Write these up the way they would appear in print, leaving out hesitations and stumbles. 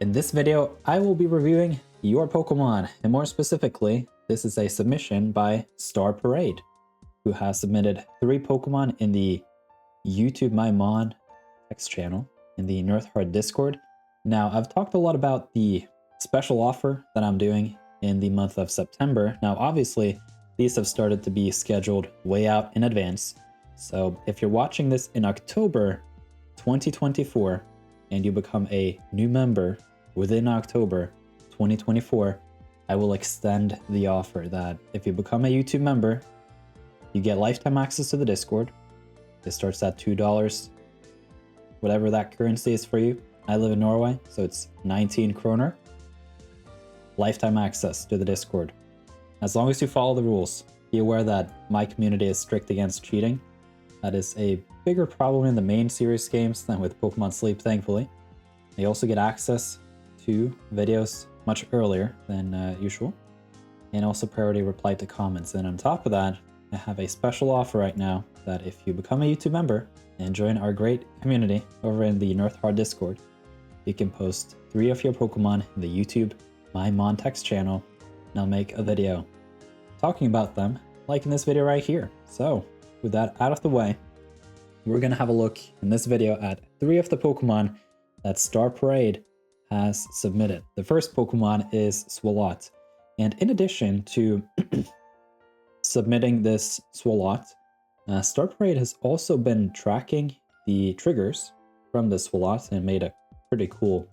In this video, I will be reviewing your Pokemon, and more specifically, this is a submission by Star Parade, who has submitted 3 Pokemon in the YouTube My Mon text channel in the nirtheart Discord. Now, I've talked a lot about the special offer that I'm doing in the month of September. Now, obviously, these have started to be scheduled way out in advance. So if you're watching this in October 2024 and you become a new member within October 2024, I will extend the offer that if you become a YouTube member, you get lifetime access to the Discord. It starts at $2, whatever that currency is for you. I live in Norway, so it's 19 kroner. Lifetime access to the Discord. As long as you follow the rules. Be aware that my community is strict against cheating. That is a bigger problem in the main series games than with Pokemon Sleep, thankfully. You also get access to videos much earlier than usual, and also priority reply to comments. And on top of that, I have a special offer right now that if you become a YouTube member and join our great community over in the nirtheart Discord, you can post 3 of your Pokemon in the YouTube My Mon text channel, and I'll make a video talking about them, like in this video right here. So, with that out of the way, we're gonna have a look in this video at 3 of the Pokemon that Star Parade has submitted. The first Pokemon is Swalot, and in addition to submitting this Swalot, Star Parade has also been tracking the triggers from the Swalot and made a pretty cool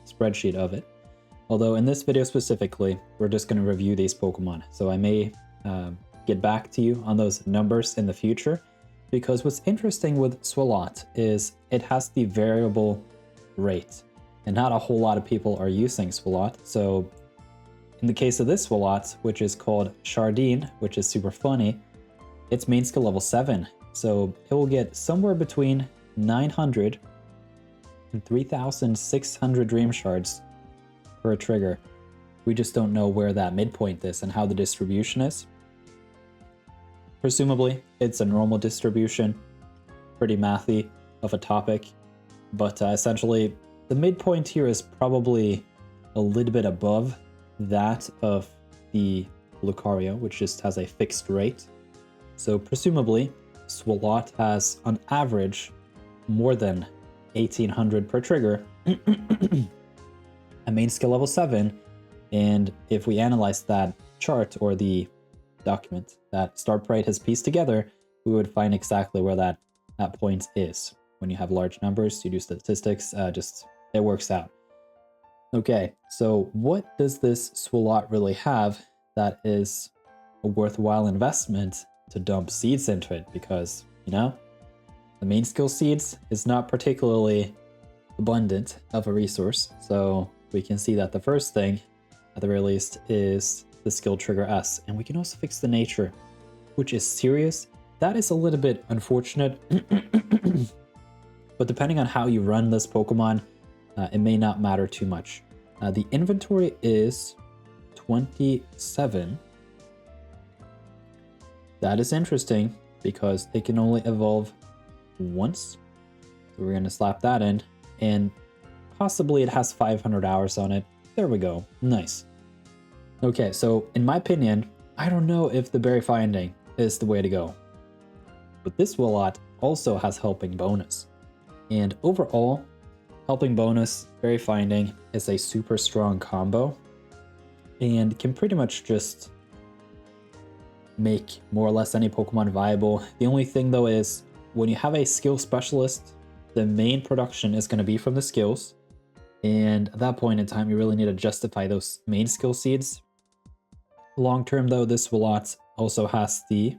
spreadsheet of it. Although in this video specifically, we're just going to review these Pokemon, so I may get back to you on those numbers in the future, because what's interesting with Swalot is it has the variable rate, and not a whole lot of people are using Swalot. So in the case of this Swalot, which is called Shardine, which is super funny, it's main skill level 7, so it will get somewhere between 900 and 3,600 Dream Shards per trigger. We just don't know where that midpoint is and how the distribution is. Presumably, it's a normal distribution, pretty mathy of a topic, but essentially, the midpoint here is probably a little bit above that of the Lucario, which just has a fixed rate. So presumably, Swalot has, on average, more than 1,800 per trigger, a main skill level 7, and if we analyze that chart or the document that Star Parade has pieced together, we would find exactly where that point is. When you have large numbers, you do statistics, it works out. Okay, so what does this Swalot really have that is a worthwhile investment to dump seeds into it? Because, you know, the main skill seeds is not particularly abundant of a resource, so we can see that the first thing, at the very least, is the skill trigger S, and we can also fix the nature, which is serious. That is a little bit unfortunate, but depending on how you run this Pokemon, it may not matter too much. The inventory is 27. That is interesting because it can only evolve once. So we're going to slap that in, and possibly it has 500 hours on it. There we go. Nice. Okay, so in my opinion, I don't know if the berry finding is the way to go. But this Swalot also has helping bonus. And overall, helping bonus, berry finding is a super strong combo and can pretty much just make more or less any Pokemon viable. The only thing though is when you have a skill specialist, the main production is going to be from the skills. And at that point in time, you really need to justify those main skill seeds. Long term though, this Swalot also has the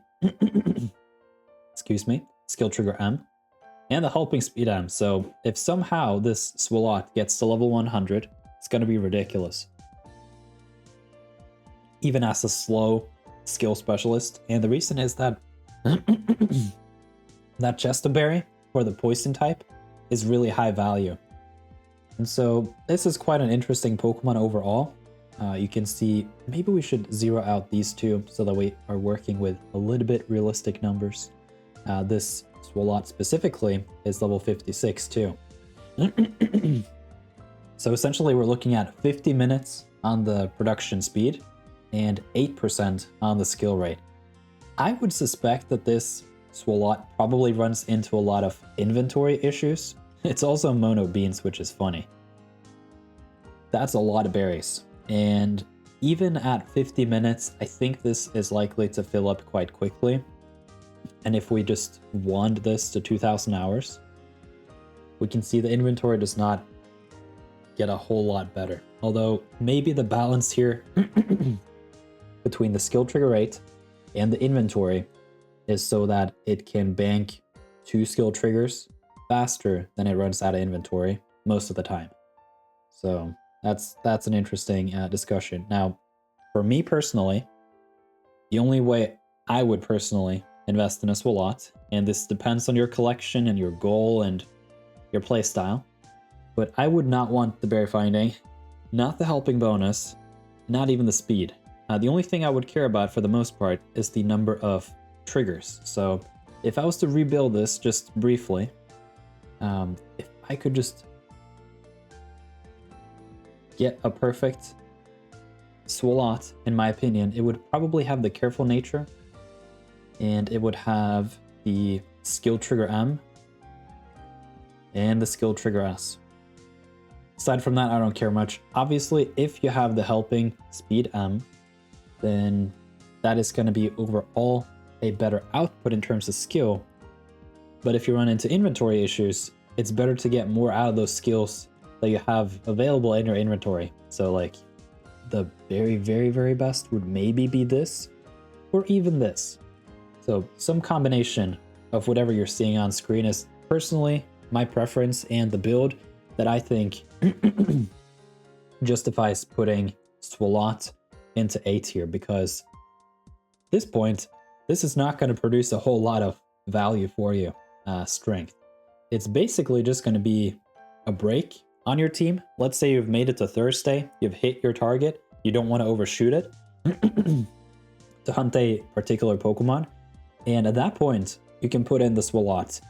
excuse me, skill trigger M and the helping speed M. So if somehow this Swalot gets to level 100, it's going to be ridiculous. Even as a slow skill specialist. And the reason is that that Chestaberry, or the poison type, is really high value. And so this is quite an interesting Pokemon overall. You can see, maybe we should zero out these two so that we are working with a little bit realistic numbers. This Swalot specifically is level 56 too. So essentially we're looking at 50 minutes on the production speed and 8% on the skill rate. I would suspect that this Swalot probably runs into a lot of inventory issues. It's also mono beans, which is funny. That's a lot of berries. And even at 50 minutes, I think this is likely to fill up quite quickly. And if we just wand this to 2,000 hours, we can see the inventory does not get a whole lot better. Although maybe the balance here between the skill trigger rate and the inventory is so that it can bank 2 skill triggers faster than it runs out of inventory most of the time. So that's an interesting discussion. Now, for me personally, the only way I would personally invest in a Swalot, and this depends on your collection and your goal and your playstyle, but I would not want the berry finding, not the helping bonus, not even the speed. The only thing I would care about for the most part is the number of triggers. So if I was to rebuild this just briefly, if I could just get a perfect Swalot, in my opinion, it would probably have the careful nature, and it would have the skill trigger M and the skill trigger S. Aside from that, I don't care much. Obviously, if you have the helping speed M, then that is going to be overall a better output in terms of skill. But if you run into inventory issues, it's better to get more out of those skills that you have available in your inventory. So like the very, very, very best would maybe be this or even this. So some combination of whatever you're seeing on screen is personally my preference and the build that I think justifies putting Swalot into A tier, because at this point, this is not going to produce a whole lot of value for you, strength. It's basically just going to be a break on your team. Let's say you've made it to Thursday, you've hit your target, you don't want to overshoot it to hunt a particular Pokemon, and at that point, you can put in the Swalot.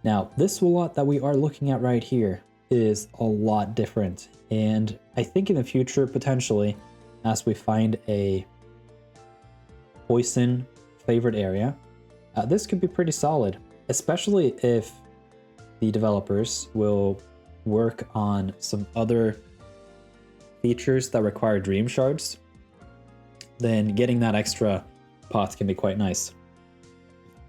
Now, this Swalot that we are looking at right here is a lot different, and I think in the future, potentially, as we find a poison favorite area, this could be pretty solid, especially if the developers will work on some other features that require dream shards. Then getting that extra pot can be quite nice.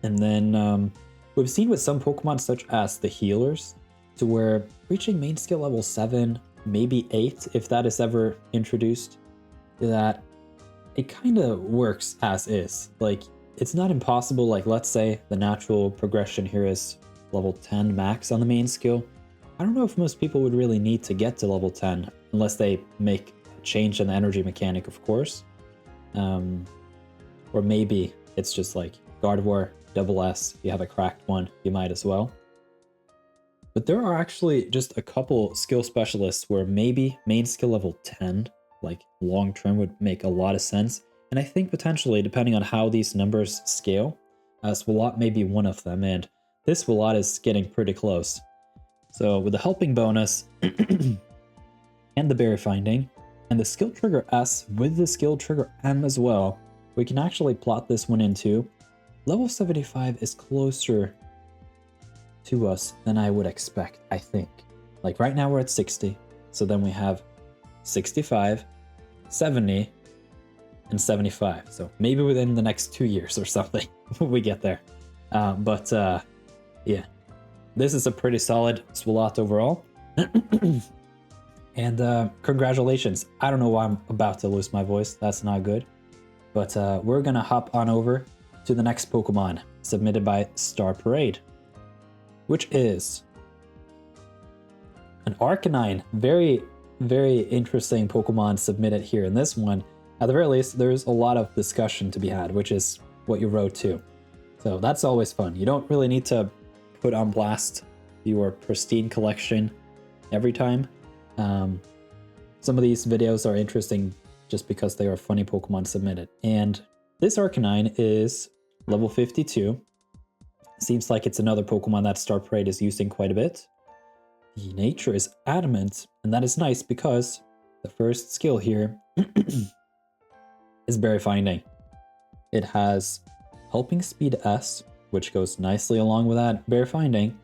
And then we've seen with some Pokemon such as the healers, to where reaching main skill level 7, maybe 8 if that is ever introduced, that it kind of works as is. Like, it's not impossible. Like, let's say the natural progression here is level 10 max on the main skill. I don't know if most people would really need to get to level 10 unless they make a change in the energy mechanic, of course. Or maybe it's just like Gardevoir, double S, you have a cracked one, you might as well. But there are actually just a couple skill specialists where maybe main skill level 10, like long term, would make a lot of sense. And I think potentially, depending on how these numbers scale, Swalot may be one of them, and this Swalot is getting pretty close. So with the helping bonus and the berry finding and the skill trigger S with the skill trigger M as well, we can actually plot this one into level 75 is closer to us than I would expect, I think. Like right now we're at 60, so then we have 65, 70, and 75. So maybe within the next 2 years or something we get there. Yeah, this is a pretty solid Swalot overall. And congratulations. I don't know why I'm about to lose my voice. That's not good. But we're gonna hop on over to the next Pokemon submitted by Star Parade, which is an Arcanine. Very, very interesting Pokemon submitted here in this one. At the very least, there's a lot of discussion to be had, which is what you wrote too. So that's always fun. You don't really need to put on blast your pristine collection every time. Some of these videos are interesting just because they are funny Pokemon submitted. And this Arcanine is level 52. Seems like it's another Pokemon that Star Parade is using quite a bit. the nature is adamant, and that is nice because the first skill here is berry finding. It has helping speed S, which goes nicely along with that berry finding.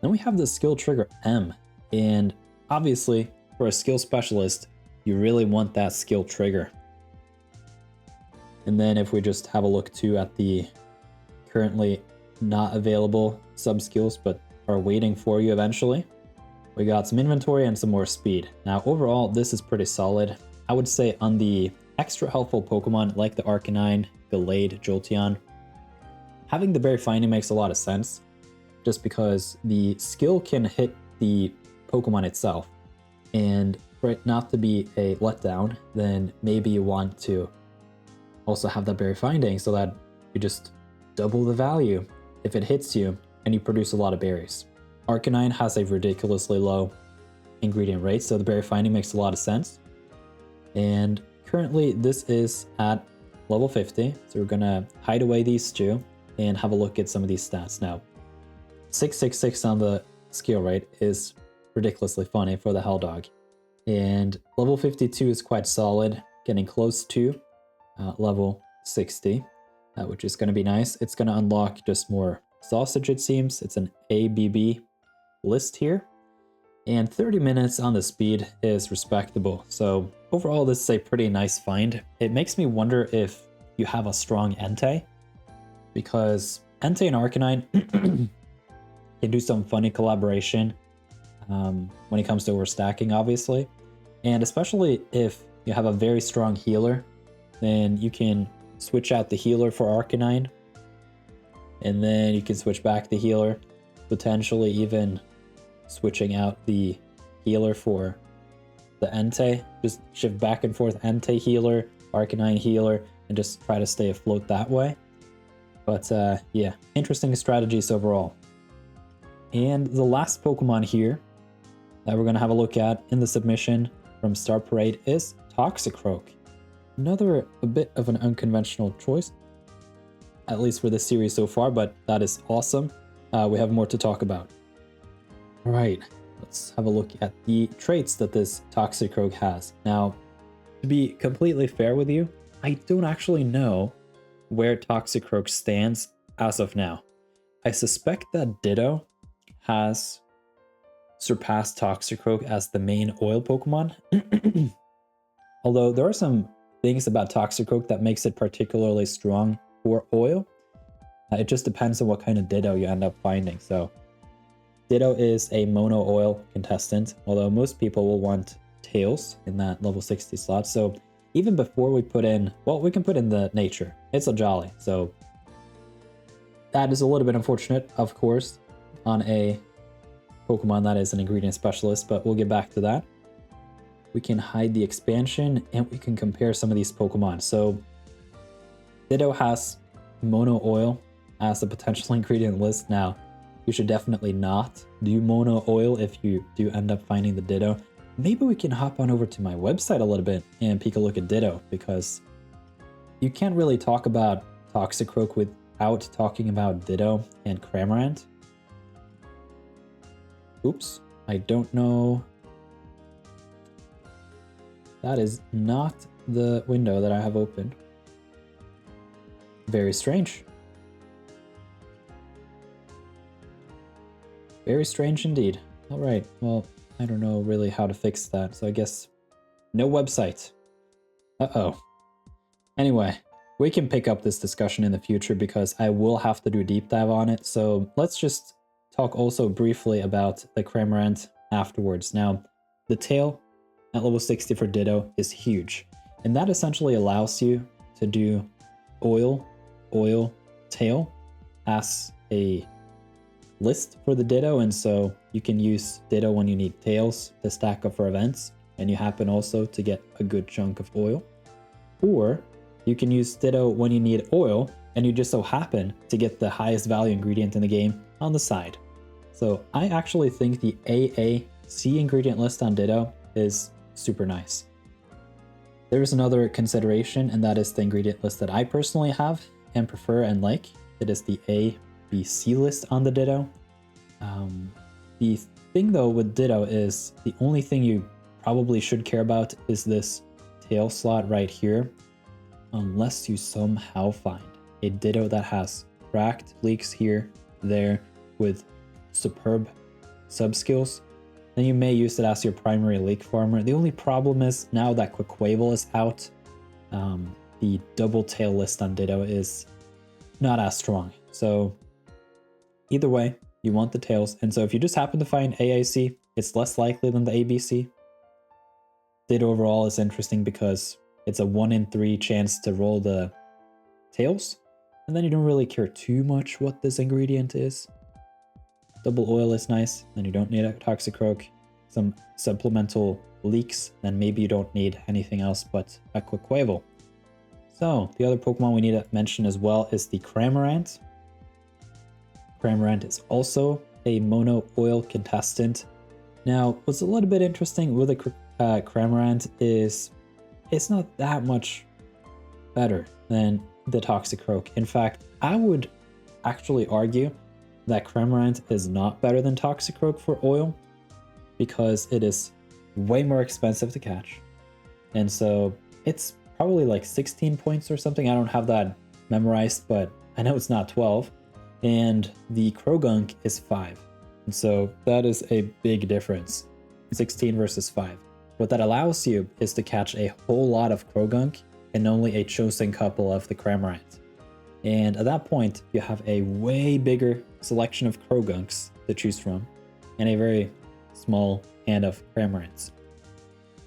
Then we have the skill trigger M, and obviously for a skill specialist, you really want that skill trigger. And then if we just have a look too at the currently not available sub skills but are waiting for you eventually, we got some inventory and some more speed. Now overall, this is pretty solid. I would say on the extra helpful Pokemon like the Arcanine, Gallade, Jolteon, having the berry finding makes a lot of sense, just because the skill can hit the Pokemon itself. And for it not to be a letdown, then maybe you want to also have that berry finding so that you just double the value if it hits you and you produce a lot of berries. Arcanine has a ridiculously low ingredient rate, so the berry finding makes a lot of sense. And currently this is at level 50, so we're gonna hide away these two and have a look at some of these stats. Now, 666 on the skill rate is ridiculously funny for the Helldog. And level 52 is quite solid, getting close to level 60, which is gonna be nice. It's gonna unlock just more sausage, it seems. It's an ABB list here. And 30 minutes on the speed is respectable. So overall, this is a pretty nice find. It makes me wonder if you have a strong Entei, because Entei and Arcanine can do some funny collaboration when it comes to overstacking, obviously. And especially if you have a very strong healer, then you can switch out the healer for Arcanine, and then you can switch back the healer, potentially even switching out the healer for the Entei. Just shift back and forth Entei healer, Arcanine healer, and just try to stay afloat that way. But yeah, interesting strategies overall. And the last Pokemon here that we're going to have a look at in the submission from Star Parade is Toxicroak. Another a bit of an unconventional choice, at least for this series so far, but that is awesome. We have more to talk about. All right, let's have a look at the traits that this Toxicroak has. Now, to be completely fair with you, I don't actually know where Toxicroak stands as of now. I suspect that Ditto has surpassed Toxicroak as the main oil Pokemon. Although there are some things about Toxicroak that makes it particularly strong for oil. It just depends on what kind of Ditto you end up finding. So Ditto is a mono oil contestant, although most people will want Tails in that level 60 slot. So even before we put in, well, we can put in the nature. It's a Jolly. So that is a little bit unfortunate, of course, on a Pokemon that is an ingredient specialist, but we'll get back to that. We can hide the expansion and we can compare some of these Pokemon. So Ditto has mono oil as a potential ingredient list. Now, you should definitely not do mono oil if you do end up finding the Ditto. Maybe we can hop on over to my website a little bit and take a look at Ditto, because you can't really talk about Toxicroak without talking about Ditto and Cramorant. Oops, I don't know. That is not the window that I have opened. Very strange. Very strange indeed. All right, well, I don't know really how to fix that, so I guess no website. Uh-oh. Anyway, we can pick up this discussion in the future because I will have to do a deep dive on it, so let's just talk also briefly about the Cramorant afterwards. Now, the tail at level 60 for Ditto is huge, and that essentially allows you to do oil, tail as a list for the Ditto, and so you can use Ditto when you need tails to stack up for events, and you happen also to get a good chunk of oil. Or you can use Ditto when you need oil, and you just so happen to get the highest value ingredient in the game on the side. So I actually think the AAC ingredient list on Ditto is super nice. There's another consideration, and that is the ingredient list that I personally have and prefer and like. It is the ABC list on the Ditto. The thing though with Ditto is the only thing you probably should care about is this tail slot right here, unless you somehow find a Ditto that has cracked leaks here, there, with superb sub skills, then you may use it as your primary leak farmer. The only problem is now that Quaquaval is out, the double tail list on Ditto is not as strong. So either way, you want the tails. And so if you just happen to find AAC, it's less likely than the ABC. Ditto overall is interesting because it's a 1 in 3 chance to roll the tails. And then you don't really care too much what this ingredient is. Double oil is nice, then you don't need a Toxicroak. Some supplemental leaks, then maybe you don't need anything else but a Quaquaval. So, the other Pokemon we need to mention as well is the Cramorant. Cramorant is also a mono oil contestant. Now, what's a little bit interesting with the Cramorant is it's not that much better than the Toxicroak. In fact, I would actually argue that Cramorant is not better than Toxicroak for oil because it is way more expensive to catch. And so it's probably like 16 points or something. I don't have that memorized, but I know it's not 12. And the Croagunk is 5. And so that is a big difference. 16 versus 5. What that allows you is to catch a whole lot of Croagunk and only a chosen couple of the Cramorant. And at that point, you have a way bigger selection of Croagunks to choose from, and a very small hand of Cramorants.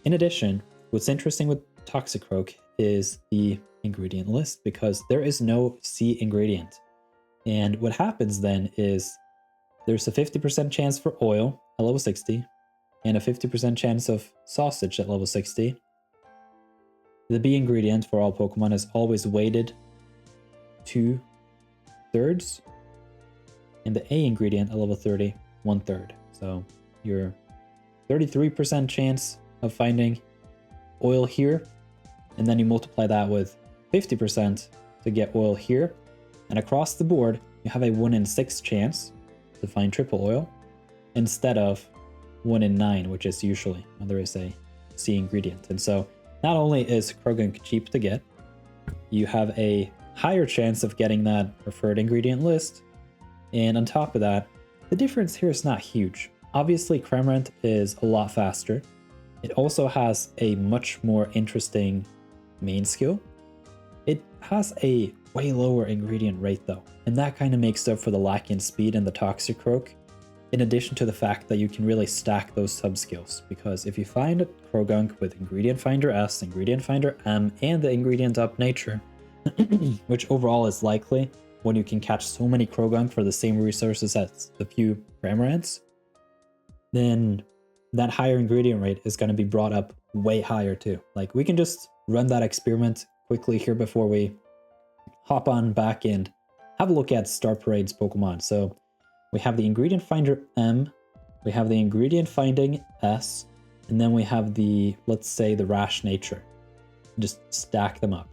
In addition, what's interesting with Toxicroak is the ingredient list, because there is no C ingredient. And what happens then is there's a 50% chance for oil at level 60, and a 50% chance of sausage at level 60. The B ingredient for all Pokemon is always weighted 2/3, and the A ingredient at level 30, 1/3. So your 33% chance of finding oil here, and then you multiply that with 50% to get oil here, and across the board you have a 1 in 6 chance to find triple oil instead of 1 in 9, which is usually when there is a C ingredient. And so not only is Croagunk cheap to get, you have a higher chance of getting that preferred ingredient list, and on top of that, the difference here is not huge. Obviously, Cramorant is a lot faster. It also has a much more interesting main skill. It has a way lower ingredient rate though, and that kind of makes up for the lack in speed in the Toxicroak, in addition to the fact that you can really stack those sub-skills, because if you find a Croagunk with Ingredient Finder S, Ingredient Finder M, and the Ingredient Up Nature, which overall is likely when you can catch so many Croagunk for the same resources as the few Cramorants, then that higher ingredient rate is going to be brought up way higher too. Like, we can just run that experiment quickly here before we hop on back and have a look at Star Parade's Pokemon. So we have the Ingredient Finder M, we have the Ingredient Finding S, and then we have the, let's say, the Rash Nature. Just stack them up.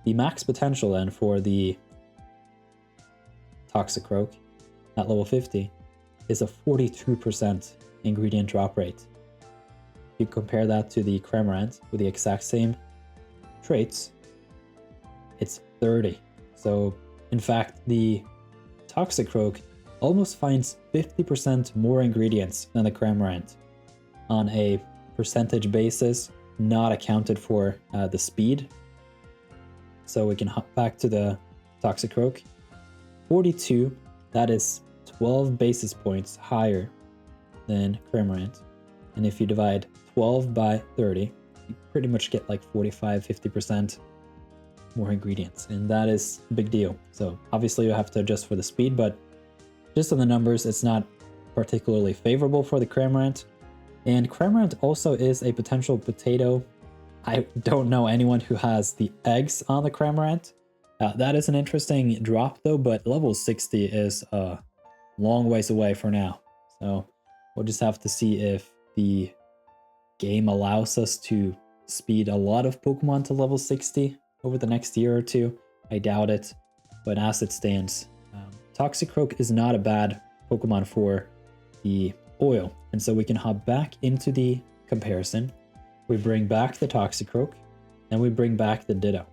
The max potential then for the Toxicroak at level 50 is a 42% ingredient drop rate. If you compare that to the Cramorant with the exact same traits, it's 30. So in fact, the Toxicroak almost finds 50% more ingredients than the Cramorant on a percentage basis, not accounted for the speed. So we can hop back to the Toxicroak. 42, that is 12 basis points higher than Cramorant. And if you divide 12 by 30, you pretty much get like 45-50% more ingredients. And that is a big deal. So obviously you have to adjust for the speed, but just on the numbers, it's not particularly favorable for the Cramorant. And Cramorant also is a potential potato. I don't know anyone who has the eggs on the Cramorant. That is an interesting drop though, but level 60 is a long ways away for now. So we'll just have to see if the game allows us to speed a lot of Pokemon to level 60 over the next year or two. I doubt it, but as it stands, Toxicroak is not a bad Pokemon for the oil. And so we can hop back into the comparison. We bring back the Toxicroak, and we bring back the Ditto.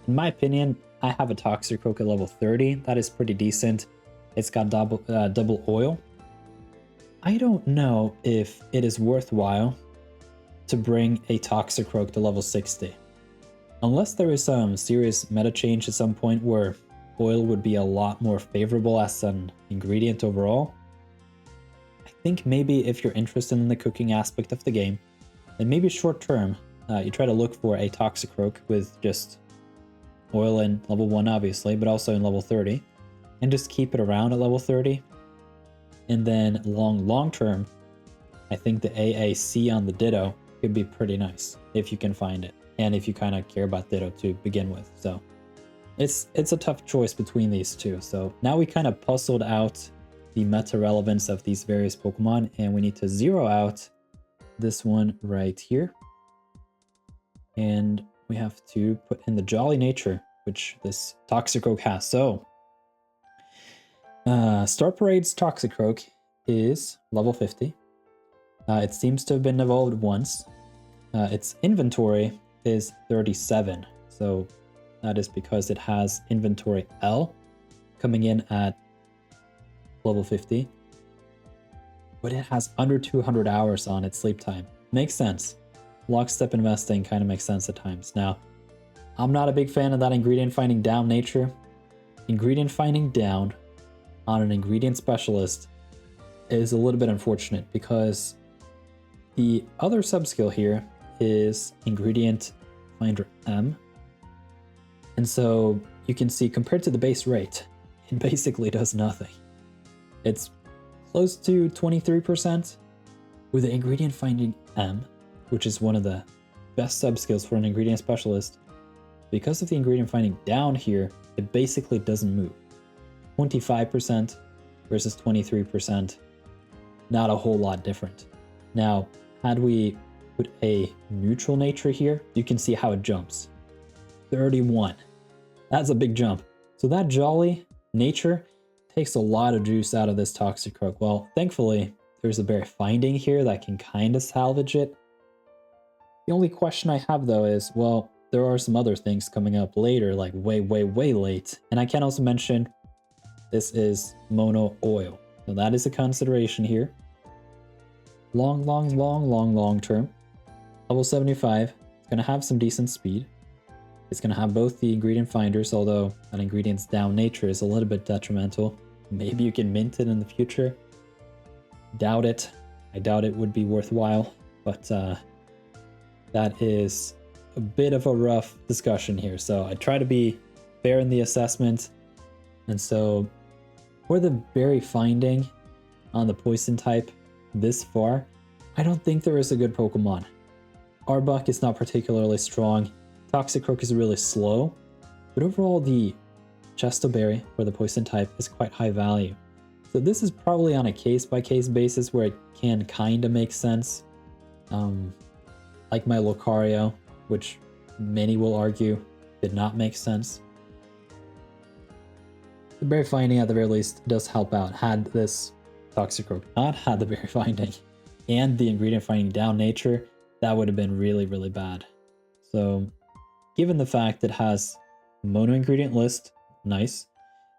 In my opinion, I have a Toxicroak at level 30. That is pretty decent. It's got double oil. I don't know if it is worthwhile to bring a Toxicroak to level 60. Unless there is some serious meta change at some point where oil would be a lot more favorable as an ingredient overall. I think maybe if you're interested in the cooking aspect of the game, then maybe short term, you try to look for a Toxicroak with just oil in level 1 obviously, but also in level 30, and just keep it around at level 30. And then long term, I think the AAC on the Ditto could be pretty nice if you can find it, and if you kind of care about Ditto to begin with. So it's a tough choice between these two. So now we kind of puzzled out the meta relevance of these various Pokemon, and we need to zero out this one right here. And we have to put in the Jolly nature, which this Toxicroak has. So Star Parade's Toxicroak is level 50. It seems to have been evolved once. Its inventory is 37. So that is because it has inventory L coming in at level 50. But it has under 200 hours on its sleep time. Makes sense. Lockstep investing kind of makes sense at times. Now, I'm not a big fan of that ingredient finding down nature. Ingredient finding down on an ingredient specialist is a little bit unfortunate because the other subskill here is ingredient finder M. And so you can see compared to the base rate, it basically does nothing. It's close to 23% with the ingredient finding M, which is one of the best subskills for an ingredient specialist. Because of the ingredient finding down here, it basically doesn't move. 25% versus 23%, not a whole lot different. Now, had we put a neutral nature here, you can see how it jumps. 31. That's a big jump. So that Jolly nature takes a lot of juice out of this Toxicroak. Well, thankfully, there's a berry finding here that can kind of salvage it. The only question I have though is, well, there are some other things coming up later, like way late. And I can also mention this is mono oil. So that is a consideration here. Long term. Level 75, it's gonna have some decent speed. It's gonna have both the ingredient finders, although that ingredient's down nature is a little bit detrimental. Maybe you can mint it in the future. Doubt it. I doubt it would be worthwhile, but that is a bit of a rough discussion here. So I try to be fair in the assessment. And so for the berry finding on the poison type this far, I don't think there is a good Pokemon. Arbok is not particularly strong. Toxicroak is really slow, but overall the Chesto Berry for the poison type is quite high value. So this is probably on a case-by-case basis where it can kind of make sense. Like my Lucario, which many will argue did not make sense. The berry finding at the very least does help out. Had this Toxicroak not had the berry finding and the ingredient finding down nature, that would have been really bad. So given the fact it has mono ingredient list, nice.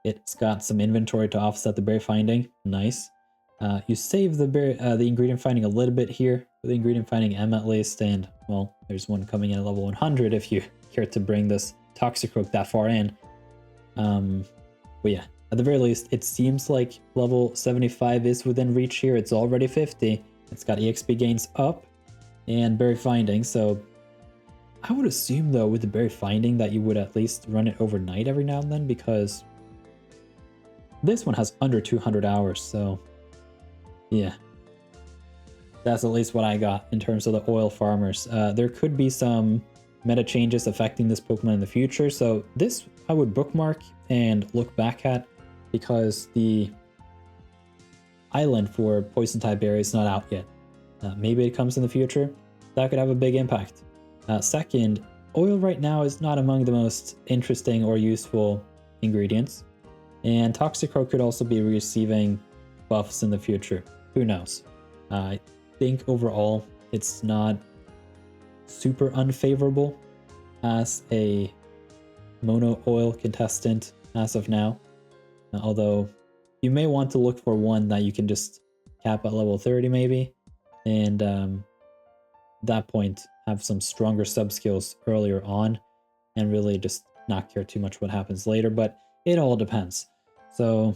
It's got some inventory to offset the berry finding, nice. You save the ingredient finding a little bit here, with the ingredient finding M at least, and well, there's one coming in at level 100 if you care to bring this Toxicroak that far in. But yeah, at the very least, it seems like level 75 is within reach here. It's already 50. It's got EXP gains up and berry finding, so I would assume though with the berry finding that you would at least run it overnight every now and then, because this one has under 200 hours, so yeah. That's at least what I got in terms of the oil farmers. There could be some meta changes affecting this Pokemon in the future, so this I would bookmark and look back at, because the island for poison type berry is not out yet. Maybe it comes in the future. That could have a big impact. Second, oil right now is not among the most interesting or useful ingredients, and Toxicroak could also be receiving buffs in the future. Who knows? I think overall it's not super unfavorable as a mono oil contestant as of now. Although you may want to look for one that you can just cap at level 30 maybe, and that point have some stronger sub skills earlier on and really just not care too much what happens later, but it all depends. So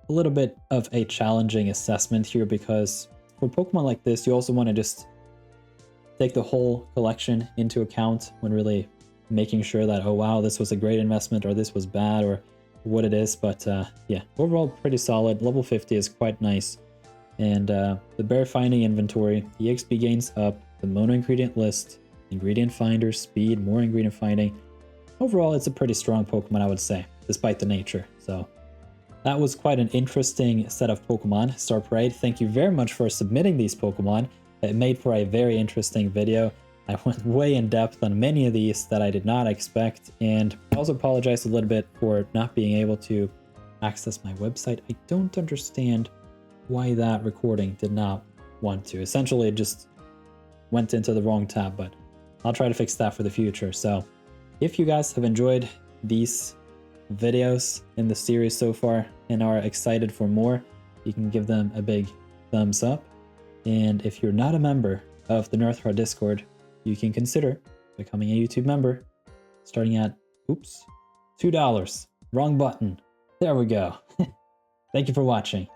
a little bit of a challenging assessment here, because for Pokemon like this, you also want to just take the whole collection into account when really making sure that, oh wow, this was a great investment or this was bad or what it is. But yeah, overall pretty solid. Level 50 is quite nice. And the bear finding inventory, the XP gains up, the mono ingredient list, ingredient finder, speed, more ingredient finding. Overall, it's a pretty strong Pokemon, I would say, despite the nature. So that was quite an interesting set of Pokemon. Star Parade, thank you very much for submitting these Pokemon. It made for a very interesting video. I went way in depth on many of these that I did not expect, and I also apologize a little bit for not being able to access my website. I don't understand why that recording did not want to. Essentially, it just went into the wrong tab, but I'll try to fix that for the future. So if you guys have enjoyed these videos in the series so far and are excited for more, you can give them a big thumbs up. And if you're not a member of the nirtheart Discord, you can consider becoming a YouTube member, starting at, oops, $2. Wrong button. There we go. Thank you for watching.